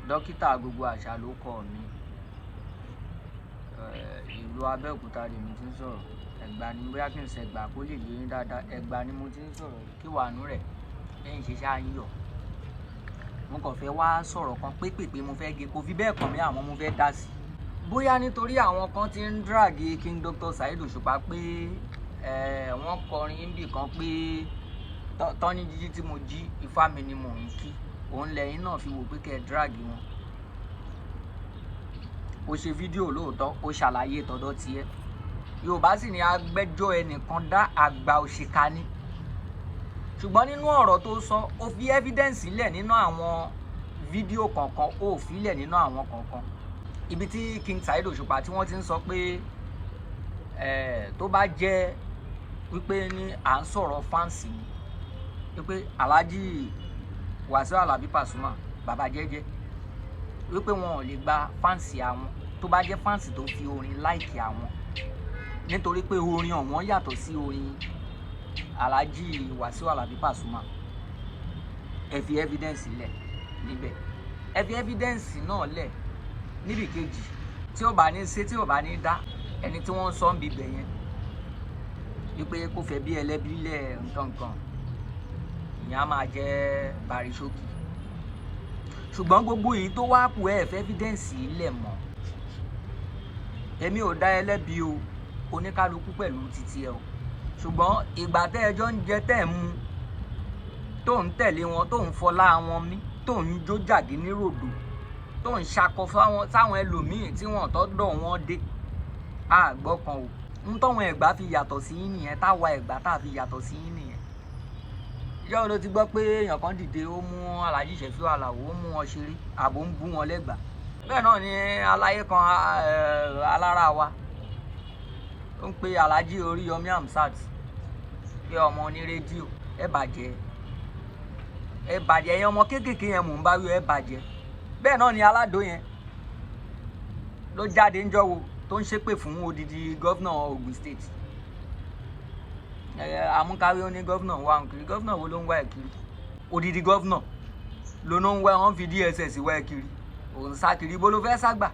dókítà AgogoAsa ló kọ mí. Ìlú Abẹ́òkúta lèmi ti ń sọ̀rọ̀. Ẹ̀gbá ni bóyá kí n ṣe Ẹ̀gbá kó lè yé yín dáadáa. Ẹ̀gbá ni mo ti ń sọ̀rọ̀. Kí wà nú rẹ̀ lẹ́yìn ṣe ṣáà ń yọ̀. Mo kàn fẹ́ wá sọ̀rọ̀ kan pépèpé mo fẹ́ gé, kò fi bẹ́ẹ̀ kàn mí àmọ́ mo fẹ́ dá sí. Bóyá nítorí àwọn kan ti ń drag King Dr. Saheed Òṣùpá pé wọ́n kọrin níbì kan pé tọ́ní jíjí tí mo jí ifá mi ni mò ń kí. Òun lẹ́yìn náà fi wò pé kẹ́ drag wọn. Ó ṣe fídíò lóòótọ́, ó ṣàlàyé tọ̀dọ̀ tiẹ̀. Yorùbá sì ní agbẹ́jọ́ ẹnìkan dá àgbà òṣìkà ni. Ṣùgbọ́n nínú ọ̀rọ̀ tó sọ, ó fi evidence lẹ̀ nínú àwọn fídíò kọ̀ọ̀kan, ó fi lẹ̀ nínú àwọn kọ̀ọ̀kan. Ibi tí King Saheed Òṣùpá tí wọ́n ti ń sọ pé tó bá jẹ́ wípé ní à ń sọ̀rọ̀ fáǹsì ni, wípé Alhaji Wasiu Alabi Pasuma bàbá jẹ́jẹ́, wípé wọn ò lè gba fáǹsì àwọn tó bá jẹ́ fáǹsì tó fi orin láìkì àwọn, nítorí pé orin ọ̀wọ́n yàtọ̀ sí orin Alhaji Wasiu Alabi Pasuma. Ẹ fi evidence lẹ̀ níbẹ̀, ẹ fi evidence náà lẹ̀ níbi kejì. Tí ó bá ní ṣe, tí ó bá ní dá, ẹni tí wọ́n sọ ń bibẹ̀ yẹn wípé kó fẹ́ bí ẹlẹ́bí lẹ̀ nǹkan ìyẹn á máa jẹ́ barisókì. Ṣùgbọ́n gbogbo èyí tó wá kù ẹ fẹ́ evidence lẹ̀ mọ́. Èmi ò dá ẹlẹ́bi o, oníkálukú pẹ̀lú títí ẹ o. Ṣùgbọ́n ìgbà tẹ́ ẹjọ́ ń jẹ tẹ́ ẹ̀ mú, tó ń tẹ̀lé wọn, tó ń fọlá wọn mí, tó ń jó jàgé ní ròdò, tó ń ṣakọ sáwọn ẹlòmíì tí wọ́n tọ́dọ̀ wọn dé. Àgbọ̀ kan o. Ń tọ́wọn Ẹ̀gbá fi yàtọ̀ sí yín nìyẹn, táwa Ẹ̀gbá tá fi yàtọ̀ sí yín nìyẹn. Ìjọ́ ló ti gbọ́ pé èèyàn kan dìde ó mú Alhaji Sefiu Alao, ó mú wọn ṣeré, àbò ń bú wọn lẹ́gbàá. Bẹ́ẹ̀ náà ni aláyé kan alára wa ó ń pe Alhaji Oríyọmí Hamzat pé ọmọ ní rédíò ẹ bàjẹ́ ẹ̀yin ọmọ kéékèèké yẹn mò ń bá wí ẹ bàjẹ́. Bẹ́ẹ̀ náà ni Alado yẹn ló jáde ń jọ́wọ́ tó ń ṣépè fún odidi gọ́vnà Ogun State. Amúkáwé ó ní gọ́vnà wá ń kiri, gọ́vnà wo ló ń wá ẹ̀ kiri? Odidi gọ́vnà ló ń wá, wọ́n fi DSS wá ẹ̀ kiri, òun sá kiri, bó ló fẹ́ ságbà?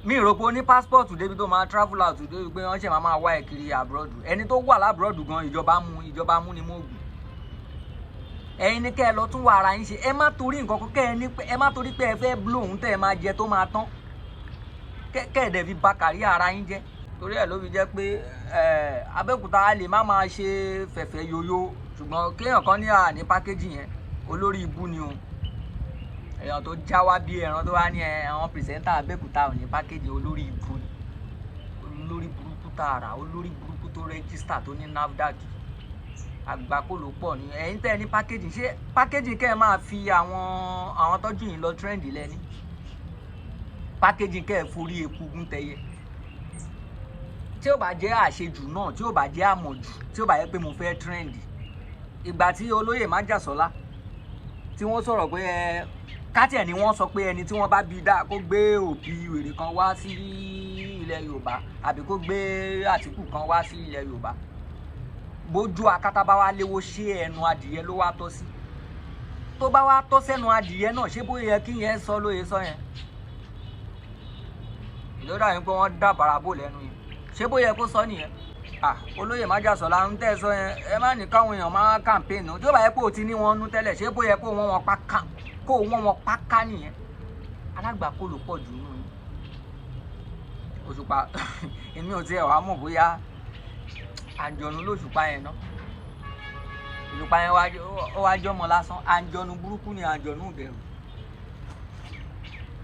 Mi rò pé ó ní passport débi tó máa travel out débi pé wọ́n ṣe máa wá ẹ̀ kiri abroad. Ẹni tó wà labroad gan ìjọba mú ni mọ́ọ̀gùn. Ẹ̀yin ní kẹ́ ẹ lọ tún wà ara yín ṣe. Ẹ má torí nǹkan kan kẹ́ ẹ ní pé ẹ má torí pé ẹ fẹ́ blow ohun tẹ́ ẹ máa jẹ tó máa tán. Kẹ́ ẹ dẹ̀ fi bà kárí ara yín jẹ́. Torí ẹ̀ ló fi jẹ́ pé Abẹ́òkúta lè má máa ṣe fẹ̀fẹ̀ yoyo, ṣùgbọ́n kéèyàn kan ní ní pákéjì yẹn olórí ibú ni o. Èèyàn tó já wá bí ẹran tó wá ní àwọn pìrìsẹ́ńtà Abẹ́òkúta ò ní pákéjì, olórí ibú ni. Olórí burúkú tààrà, olórí burúkú tó rẹ́gísítà tó ní NAFDAC. Àgbákò ló pọ̀ ní ẹ̀yin tẹ́ ẹ ní pákéjì. Ṣé pákéjì kẹ́ ẹ máa fi àwọn tọ́jú yìí lọ trend lẹ́ni? Pákéjì kẹ́ ẹ forí eku gún tẹyẹ. Tí ó bá jẹ́ àṣejù náà, tí ó bá jẹ́ àmọ̀jù, tí ó bá yẹ pé mo fẹ́ trend. Ìgbà tí olóyè Májàsọ́lá tí wọ́n sọ̀rọ̀ pé kátìẹ̀ ni wọ́n sọ pé ẹni tí wọ́n bá bí dá kó gbé òbí wèrè kan wá sí ilẹ̀ Yorùbá, àbí kó gbé Àtíkù kan wá sí ilẹ̀ Yorùbá. Bójú akátá bá wá léwó, ṣé ẹnu adìyẹ ló wá tọ́ sí? Tó bá wá tọ́ sẹ́nu adìyẹ náà, ṣé bóyá yẹ kí yẹn sọ lóye sọ yẹn? Ìlódà yín pé wọ́n dá bàràbò lẹ́nu yẹn. Ṣé bóyá yẹ kó sọ nìyẹn? Olóyè Májàsọ́lá ń tẹ́ sọ yẹn, ẹ má ní káwọn èèyàn máa campaign. Tí ó bá yẹ pé o ti ní wọn nú tẹ́lẹ̀, ṣé bóyá kó wọ́n wọn páká nìyẹn? Alágbàkó ló pọ̀ jù nínú yín. Òṣùpá èmi ò tiẹ̀ wá mọ̀ bóyá àjọ̀nú lóṣùpá yẹn ná. Òṣùpá yẹn wá jọmọ lásán. Àjọ̀nú burúkú ni àjọ̀nú bẹ̀rù.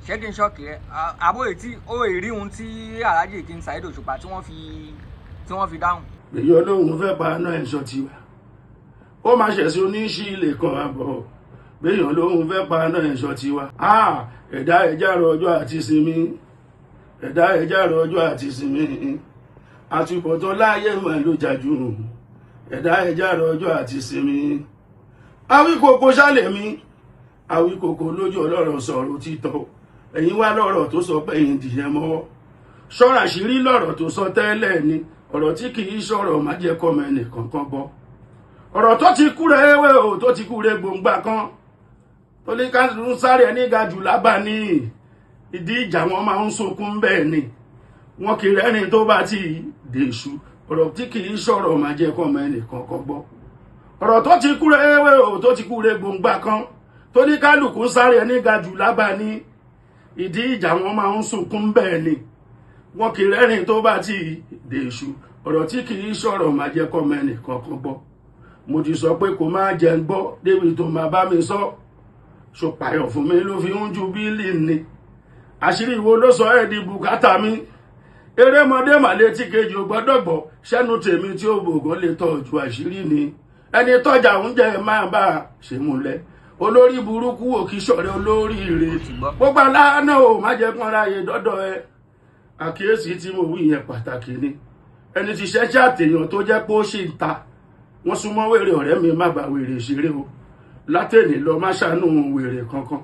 Ṣé kí n ṣọ́ọ̀kì rẹ? Àbóyè tí ó rí ohun tí Alhaji King Saheed Òṣùpá tí wọ́n fi dáhùn. Èyí Ọlọ́run fẹ́ pa náà ẹ̀ṣọ́ tiwa. Ó máa ṣẹ̀sí oníṣí ilé kan àbọ̀. Béèyàn Ọlọ́run fẹ́ pa náà ẹ̀ṣọ́ tiwa. Ẹ̀dá ẹja rọ ọjọ́ àti sinmi. Ẹ̀dá ẹja rọ ọjọ́ àti sinmi. Àtúbọ̀tán láyé mà ló jàjú. Ẹ̀dá ẹja rọ ọjọ́ àti sinmi. Àwíkòkò ṣálẹ̀ mi. Àwíkòkò lójú ọlọ́rọ̀ sọ̀rọ̀ títọ́. Ẹ̀yin wá lọ́rọ̀ tó sọ pé ẹ̀yin dìyẹn mọ́wọ́. Ṣọ́ra ṣírí lọ́rọ̀ tó sọ tẹ́lẹ̀ ni. Ọ̀rọ̀ tí kì í sọ̀rọ̀ má jẹ́ kọ́mọ ẹnìkan kan gbọ́. Ọ̀rọ̀ tó ti kúrẹ́ ewé o tó ti kúrẹ́ gbòǹgbà kan. tó ní kálukú sáré ẹni ga jù lábà ní ìdí ìjà wọn máa ń sunkún bẹ́ẹ̀ ni wọn kì í rẹ́rìn tó bá ti dèṣù ọ̀rọ̀ tí kì í sọ̀rọ̀ máa jẹ́ kọ́ ọmọ ẹnìkan kọ́ gbọ́ ọ̀rọ̀ tó ti kúrẹ́ ewé o tó ti kúrẹ́ gbòǹgbà kan tó ní kálukú sáré ẹni ga jù lábà ní ìdí ìjà wọn máa ń sunkún bẹ́ẹ̀ ni wọn kì í rẹ́rìn tó bá ti dèṣù ọ̀rọ̀ tí kì í sọ̀rọ̀ máa jẹ́ kọ́ ọmọ ẹnìkan kọ́ gbọ́ mo ti sọ pé kò máa jẹ ń gbọ́ débi tó máa bá mi sọ ṣòpàyọ̀ fún mi ló fi ń ju bílì ni àṣírí wo ló sọ ẹ́ di bùkátà mi erémọdé màlẹ́ tí kejì ò gbọ́dọ̀ gbọ́ sẹ́nu tèmi tí ó gbòògùn lè tọ́jú àṣírí ni ẹni tọ́jà oúnjẹ máa bá a ṣe múlẹ̀ olórí burúkú òkì ṣọ̀rẹ́ olórí ire gbogbo aláàánú ò má jẹ́ kán ráyè dọ́dọ̀ ẹ àkíyèsí tí mo wí yẹn pàtàkì ni ẹni tí ṣẹ́ṣẹ́ àtèèyàn tó jẹ́ pé ó ṣì ń ta wọ́n súnmọ́ wèrè ọ̀rẹ́ mi má bá wèrè ṣeré o látẹ̀lé lọ má ṣàánú wèrè kankan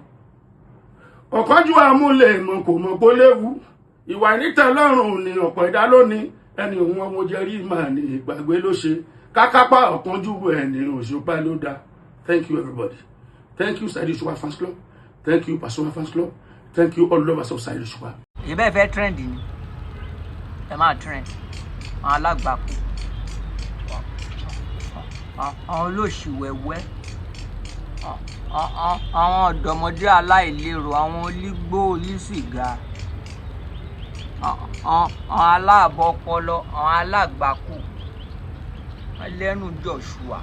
ọ̀kánjú amúlẹ̀ ìmọ̀ kò mọ̀ pé léwu ìwà ìnítẹ̀lọ́rùn ni ọ̀pọ̀ ẹ̀dá lónìí ẹni òun ọmọ jẹ́rí mà ní ìgbàgbé ló ṣe kákápá ọ̀kánjú ẹni òṣùpá ló dá. Thank you everybody. Thank you Saheed Osupa fans club. Thank you Pasuma fans club. Thank you all lovers of Saheed Osupa. ìbẹ́ fẹ́ trend ni ẹ máa trend àwọn alágbàkú àwọn olóṣìwẹ̀wẹ́ àwọn ọ̀dọ́mọdé aláìlérò àwọn onígbó onísìgá àwọn aláàbọ̀ ọpọlọ àwọn alágbàkú ẹlẹ́nu Joshua.